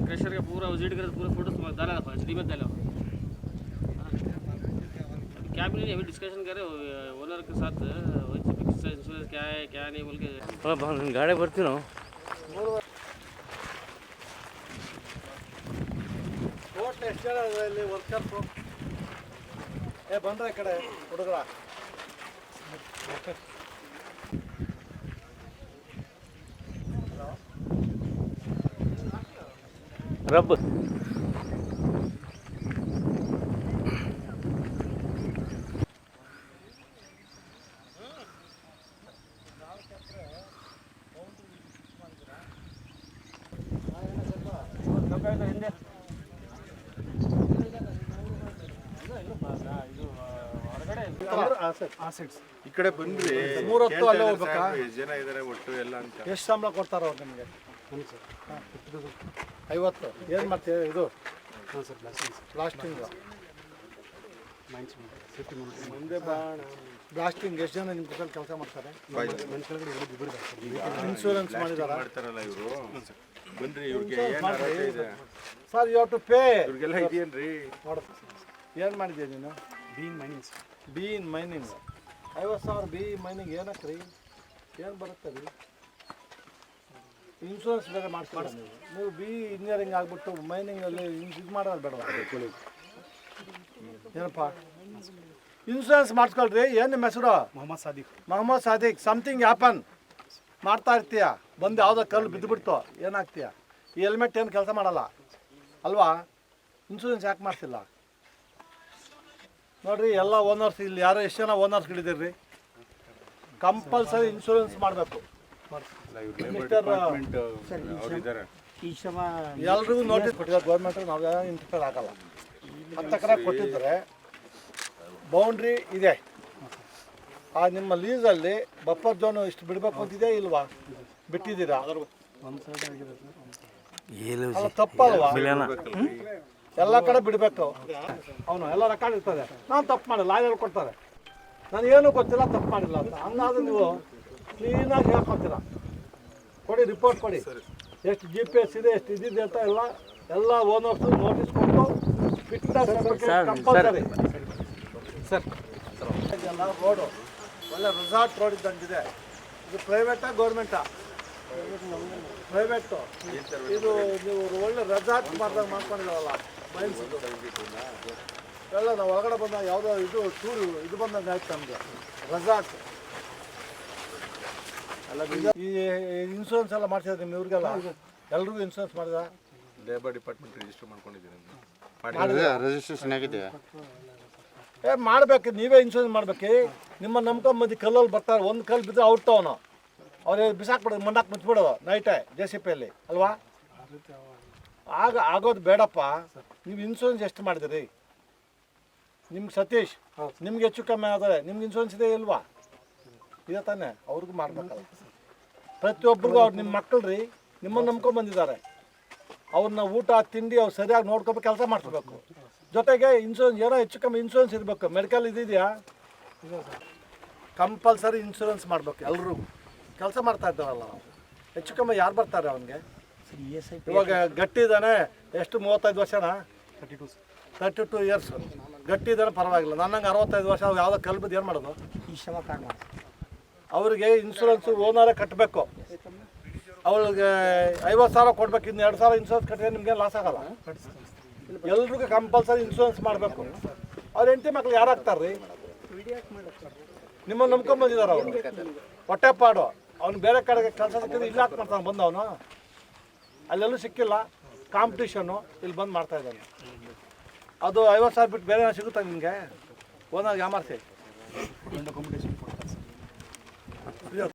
Crusher का पूरा visit कर पूरा फोटो डाला था एचडी में डाला। क्या भी नहीं, अभी डिस्कशन करें ओनर के साथ इंश्योरेंस क्या है क्या नहीं बोल के गाड़ी ಬರ್ತೀವಿ ನಾವು ಟೋಟಲ್ ಎಷ್ಟು ಜನ ಇಲ್ಲಿ ವರ್ಕರ್ಸು ಬಂದ್ರೆ ಈ ಕಡೆ ಹುಡುಗರ ರಬ್ ಈ ಕಡೆ ಬಂದ್ರಿ 3 ಹೊತ್ತು ಅಲ್ಲೇ ಹೋಗ್ಬೇಕಾ? ಜನ ಇದಾರೆ ಒಟ್ಟು ಎಲ್ಲ ಅಂತ ಎಷ್ಟು ಸಂಬಳ ಕೊಡ್ತಾರ ಅವ್ರು ನಿಮಗೆ? 50. ಏನು ಮಾಡ್ತೀವಿ ಇದು ಬ್ಲಾಸ್ಟಿಂಗ್ ಮುಂದೆ ಬ್ಲಾಸ್ಟಿಂಗ್ ಎಷ್ಟು ಜನ ನಿಮ್ಮ ಜೊತೆ ಕೆಲಸ ಮಾಡ್ತಾರೆ? ಇನ್ಶೂರೆನ್ಸ್ ಮಾಡ್ತಾರಲ್ಲ ಇವರು ಬನ್ರಿ ಇವ್ರಿಗೆ sir you have to pay. ಇವ್ರಿಗೆಲ್ಲ ಇದೆಯೇನ್ರಿ? ಏನು ಮಾಡಿದ್ಯಾ ನೀನು? ಬೀನ್ ಮೈನಿಂಗ್ 50,000 ಬಿ ಮೈನಿಂಗ್ ಏನಕ್ಕೆ ರೀ? ಏನು ಬರುತ್ತೆ ರೀ? ಇನ್ಶೂರೆನ್ಸ್ ಬೇರೆ ಮಾಡ್ತೀರ ನೀವು ಬಿ ಇಂಜಿನಿಯರಿಂಗ್ ಆಗಿಬಿಟ್ಟು ಮೈನಿಂಗಲ್ಲಿ ಇದು ಮಾಡೋದು ಬೇಡವಾ? ಏನಪ್ಪ ಇನ್ಶೂರೆನ್ಸ್ ಮಾಡಿಸ್ಕೊಳ್ರಿ. ಏನು ನಿಮ್ಮ ಹೆಸರು? ಮೊಹಮ್ಮದ್ ಸಾದಿಕ್. ಸಮಥಿಂಗ್ ಹ್ಯಾಪನ್ ಮಾಡ್ತಾ ಇರ್ತೀಯ, ಬಂದು ಯಾವುದೋ ಕಲ್ಲು ಬಿದ್ದುಬಿಡ್ತು ಏನಾಗ್ತೀಯ? ಈ ಹೆಲ್ಮೆಟ್ ಏನು ಕೆಲಸ ಮಾಡಲ್ಲ ಅಲ್ವಾ? ಇನ್ಶೂರೆನ್ಸ್ ಯಾಕೆ ಮಾಡ್ತಿಲ್ಲ ನೋಡಿರಿ? ಎಲ್ಲ ಓನರ್ಸ್ ಇಲ್ಲಿ ಯಾರೋ ಎಷ್ಟು ಜನ ಓನರ್ಸ್ಗಳಿದ್ದೀರಿ? ಕಂಪಲ್ಸರಿ ಇನ್ಶೂರೆನ್ಸ್ ಮಾಡಬೇಕು. ಎಲ್ರಿಗೂ ನೋಟಿಸ್ ಕೊಟ್ಟಿದ್ದಾರೆ ಗೌರ್ಮೆಂಟ್. ನಾವು ಇಂಟರ್ಫೇರ್ ಆಗಲ್ಲ. 10 ಎಕರೆ ಕೊಟ್ಟಿದ್ದಾರೆ, ಬೌಂಡ್ರಿ ಇದೆ. ಆ ನಿಮ್ಮ ಲೀಸಲ್ಲಿ ಬಫರ್ ಝೋನ್ ಇಷ್ಟು ಬಿಡಬೇಕು ಅಂತಿದೆ ಇಲ್ವಾ? ಬಿಟ್ಟಿದ್ದೀರಾ? ಅಲ್ಲ ತಪ್ಪಲ್ವಾ? ಎಲ್ಲ ಕಡೆ ಬಿಡಬೇಕು. ಅವನು ಎಲ್ಲ ರೆಕಾರ್ಡ್ ಇರ್ತದೆ. ನಾನು ತಪ್ಪು ಮಾಡಿಲ್ಲ, ಲಾಯರ್ ಕೊಡ್ತಾರೆ. ನಾನು ಏನೂ ಗೊತ್ತಿಲ್ಲ, ತಪ್ಪು ಮಾಡಿಲ್ಲ ಅಂತ. ಹಂಗಾದ್ರೆ ನೀವು ಕ್ಲೀನಾಗಿ ಹೇಳ್ಕೊತೀರ. ಕೊಡಿ, ರಿಪೋರ್ಟ್ ಕೊಡಿ. ಎಷ್ಟು GPS ಇದೆ, ಎಷ್ಟು ಇದಿದೆ ಅಂತ ಎಲ್ಲ ಓನರ್ಸು ನೋಟಿಸ್ ಕೊಟ್ಟು ಫಿಟ್ನೆಸ್ ಕಂಪಲ್ಸರಿ. ಸರ್ ಎಲ್ಲ ರೋಡು ಒಳ್ಳೆ ರೆಸಾರ್ಟ್ ರೋಡ್ ಇದ್ದಂಗಿದೆ. ಇದು ಪ್ರೈವೇಟಾ ಗೌರ್ಮೆಂಟಾ? ಪ್ರೈವೇಟು. ಇದು ನೀವು ಒಳ್ಳೆ ರೆಸಾರ್ಟ್ ಮಾಡ್ದಂಗೆ ಮಾಡ್ಕೊಂಡಿದ್ದಾವಲ್ಲ ಮೈನ್ಸಿದ್ದು ಎಲ್ಲ. ನಾವು ಒಳಗಡೆ ಬಂದ ಯಾವುದೋ ಇದು ಟೂರ್ ಇದು ಬಂದಂಗೆ ಆಯ್ತು ನಮಗೆ. ರೆಸಾರ್ಟ್ ಎಲ್ಲ ಈ ಇನ್ಶೂರೆನ್ಸ್ ಎಲ್ಲ ಮಾಡ್ಸಿದ್ರೆ ನಿಮ್ಮ ಇವ್ರಿಗೆಲ್ಲ ಎಲ್ರಿಗೂ ಇನ್ಶೂರೆನ್ಸ್ ಮಾಡಿದ? ಲೇಬರ್ ಡಿಪಾರ್ಟ್ಮೆಂಟ್ ರಿಜಿಸ್ಟರ್ ಮಾಡ್ಕೊಂಡಿದ್ದೀನಿ. ರಿಜಿಸ್ಟ್ರೇಷನ್ ಆಗಿದೆ. ಮಾಡಬೇಕು, ನೀವೇ ಇನ್ಶೂರೆನ್ಸ್ ಮಾಡಬೇಕು. ನಿಮ್ಮ ನಂಬ್ಕೊಂಬಂದು ಕಲ್ಲಲ್ಲಿ ಬರ್ತಾರೆ, ಒಂದು ಕಲ್ಲು ಬಿದ್ದರೆ ಔಟ್ ಅವನು. ಅವ್ರು ಬಿಸಾಕ್ಬಿಡೋದು, ಮಣ್ಣಾಕ್ ಮುಚ್ಚಿಬಿಡೋದು ನೈಟೇ JCPಯಲ್ಲಿ ಅಲ್ವಾ? ಆಗೋದು ಬೇಡಪ್ಪ. ನೀವು ಇನ್ಶೂರೆನ್ಸ್ ಎಷ್ಟು ಮಾಡಿದಿರಿ? ನಿಮ್ಗೆ ಸತೀಶ್ ನಿಮ್ಗೆ ಹೆಚ್ಚು ಕಮ್ಮಿ ಆದರೆ ನಿಮ್ಗೆ ಇನ್ಶೂರೆನ್ಸ್ ಇದೆ ಇಲ್ವಾ? ಇದೆ ತಾನೆ? ಅವ್ರಿಗೂ ಮಾಡ್ಬೇಕಲ್ಲ. ಪ್ರತಿಯೊಬ್ಬರಿಗೂ ಅವ್ರು ನಿಮ್ಮ ಮಕ್ಕಳು ರೀ, ನಿಮ್ಮನ್ನು ನಂಬ್ಕೊಂಬಂದಿದ್ದಾರೆ. ಅವ್ರನ್ನ ಊಟ ತಿಂಡಿ ಅವ್ರು ಸರಿಯಾಗಿ ನೋಡ್ಕೋಬೇಕು, ಕೆಲಸ ಮಾಡಿಸ್ಬೇಕು. ಜೊತೆಗೆ ಇನ್ಶೂರೆನ್ಸ್ ಏನೋ ಹೆಚ್ಚು ಕಮ್ಮಿ ಇನ್ಶೂರೆನ್ಸ್ ಇರಬೇಕು. ಮೆಡಿಕಲ್ ಇದೆಯಾ? ಕಂಪಲ್ಸರಿ ಇನ್ಶೂರೆನ್ಸ್ ಮಾಡಬೇಕು. ಎಲ್ರಿಗೂ ಕೆಲಸ ಮಾಡ್ತಾ ಇದ್ದಾರಲ್ಲ ನಾವು. ಹೆಚ್ಚು ಕಮ್ಮಿ ಯಾರು ಬರ್ತಾರೆ ಅವನಿಗೆ? ಇವಾಗ ಗಟ್ಟಿದ್ದಾನೆ, ಎಷ್ಟು 35 ವರ್ಷನಾ? 32 ಇಯರ್ಸ್ ಗಟ್ಟಿದ್ದಾನೆ, ಪರವಾಗಿಲ್ಲ. ನನ್ನಂಗೆ 65 ವರ್ಷ ಯಾವುದೋ ಕಲ್ಬಿದ್ದು ಏನು ಮಾಡೋದು? ಅವ್ರಿಗೆ ಇನ್ಶೂರೆನ್ಸು ಓನರೇ ಕಟ್ಟಬೇಕು. ಅವಳಿಗೆ 50,000 ಕೊಡ್ಬೇಕು, ಇನ್ನು 2,000 ಇನ್ಶೂರೆನ್ಸ್ ಕಟ್ಟಿದ್ರೆ ನಿಮ್ಗೆ ಲಾಸ್ ಆಗಲ್ಲ. ಎಲ್ರಿಗೂ ಕಂಪಲ್ಸರಿ ಇನ್ಶೂರೆನ್ಸ್ ಮಾಡಬೇಕು. ಅವ್ರ ಹೆಂಡತಿ ಮಕ್ಳು ಯಾರು ಆಗ್ತಾರ್ರಿ? ನಿಮ್ಮನ್ನು ನಂಬ್ಕೊಂಬಂದಿದ್ದಾರೆ ಅವರು. ಹೊಟ್ಟೆಪಾಡು. ಅವ್ನು ಬೇರೆ ಕಡೆಗೆ ಕೆಲಸ ಸಿಕ್ಕಿದ್ರೆ ಇಲ್ಲಿ ಹಾಕಿ ಮಾಡ್ತಾನೆ ಬಂದು. ಅವನು ಅಲ್ಲೆಲ್ಲೂ ಸಿಕ್ಕಿಲ್ಲ, ಕಾಂಪಿಟೇಷನ್ನು. ಇಲ್ಲಿ ಬಂದು ಮಾಡ್ತಾಯಿದ್ದಾನೆ. ಅದು 50,000 ಬಿಟ್ಟು ಬೇರೆ ಸಿಗುತ್ತಾ ನಿಮಗೆ? ಓನರ್ಗೆ ಯಾಮಾರ್ಸಿ